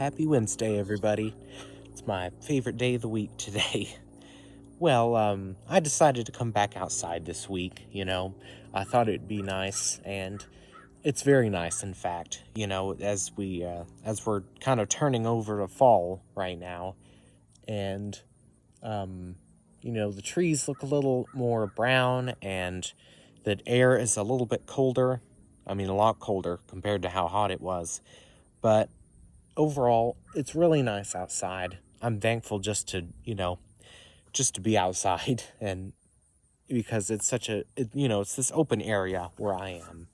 Happy Wednesday, everybody. It's my favorite day of the week today. Well, I decided to come back outside this week, I thought it'd be nice, and it's very nice, in fact, as we're kind of turning over to fall right now, and, the trees look a little more brown, and the air is a little bit colder. I mean, a lot colder compared to how hot it was, but overall, it's really nice outside. I'm thankful just to be outside and because it's it's this open area where I am.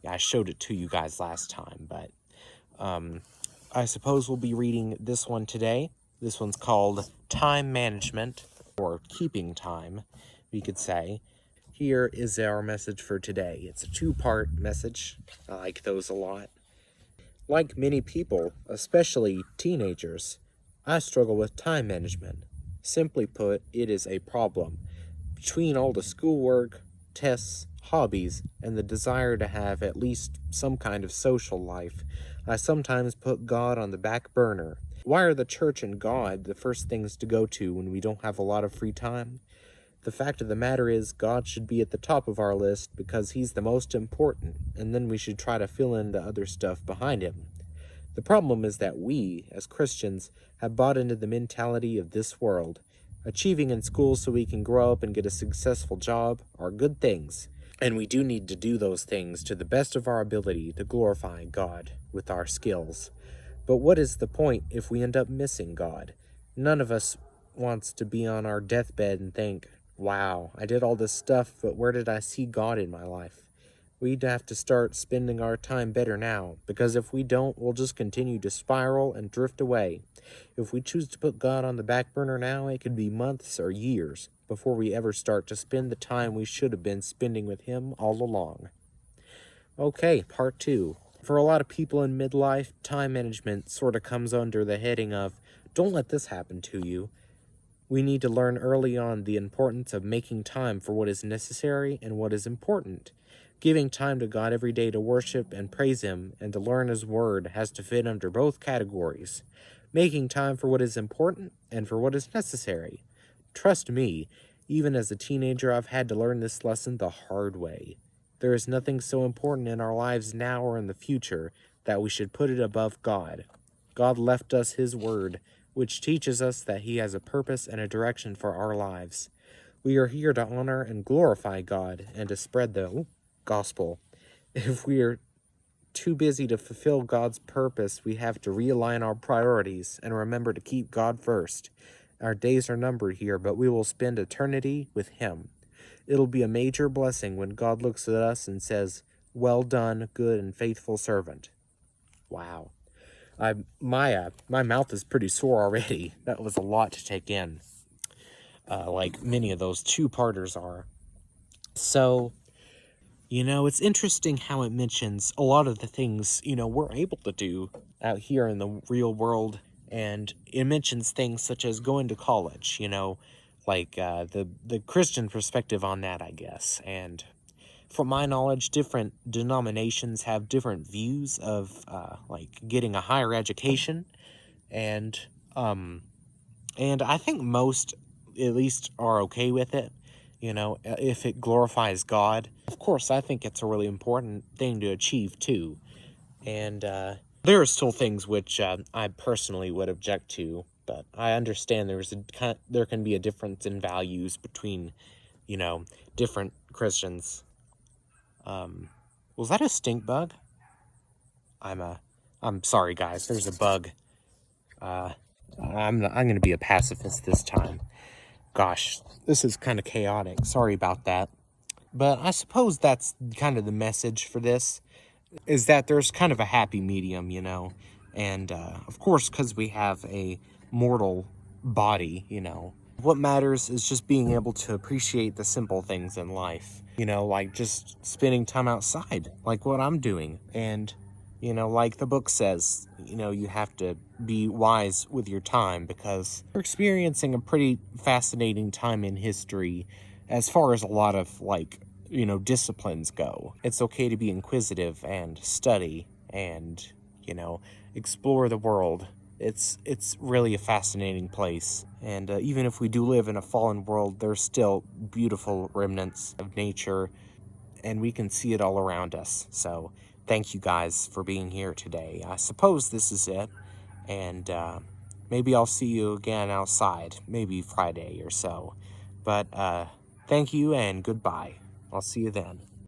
Yeah, I showed it to you guys last time, but I suppose we'll be reading this one today. This one's called Time Management, or Keeping Time, we could say. Here is our message for today. It's a two-part message. I like those a lot. Like many people, especially teenagers, I struggle with time management. Simply put, it is a problem. Between all the schoolwork, tests, hobbies, and the desire to have at least some kind of social life, I sometimes put God on the back burner. Why are the church and God the first things to go to when we don't have a lot of free time? The fact of the matter is, God should be at the top of our list because he's the most important, and then we should try to fill in the other stuff behind him. The problem is that we, as Christians, have bought into the mentality of this world. Achieving in school so we can grow up and get a successful job are good things, and we do need to do those things to the best of our ability to glorify God with our skills. But what is the point if we end up missing God? None of us wants to be on our deathbed and think, wow, I did all this stuff, but where did I see God in my life? We'd have to start spending our time better now, because if we don't, we'll just continue to spiral and drift away. If we choose to put God on the back burner now, it could be months or years before we ever start to spend the time we should have been spending with him all along. Okay, part 2. For a lot of people in midlife, time management sort of comes under the heading of, don't let this happen to you. We need to learn early on the importance of making time for what is necessary and what is important. Giving time to God every day to worship and praise him and to learn his word has to fit under both categories. Making time for what is important and for what is necessary. Trust me, even as a teenager, I've had to learn this lesson the hard way. There is nothing so important in our lives now or in the future that we should put it above God. God left us his word, which teaches us that he has a purpose and a direction for our lives. We are here to honor and glorify God and to spread the gospel. If we are too busy to fulfill God's purpose, we have to realign our priorities and remember to keep God first. Our days are numbered here, but we will spend eternity with him. It'll be a major blessing when God looks at us and says, "Well done, good and faithful servant." Wow. My mouth is pretty sore already. That was a lot to take in, like many of those two-parters are. So, it's interesting how it mentions a lot of the things, we're able to do out here in the real world. And it mentions things such as going to college, like the Christian perspective on that, I guess. And from my knowledge, different denominations have different views of getting a higher education. And I think most, at least, are okay with it. If it glorifies God. Of course, I think it's a really important thing to achieve, too. And there are still things which I personally would object to, but I understand there can be a difference in values between, different Christians. Was that a stink bug? I'm sorry, guys. There's a bug. I'm going to be a pacifist this time. Gosh, this is kind of chaotic. Sorry about that. But I suppose that's kind of the message for this, is that there's kind of a happy medium, and of course, because we have a mortal body, what matters is just being able to appreciate the simple things in life, like just spending time outside, like what I'm doing. And like the book says, you have to be wise with your time because we're experiencing a pretty fascinating time in history as far as a lot of disciplines go. It's okay to be inquisitive and study and, explore the world It's really a fascinating place. And even if we do live in a fallen world, there's still beautiful remnants of nature, and we can see it all around us. So thank you guys for being here today. I suppose this is it, and maybe I'll see you again outside, maybe Friday or so. But thank you and goodbye. I'll see you then.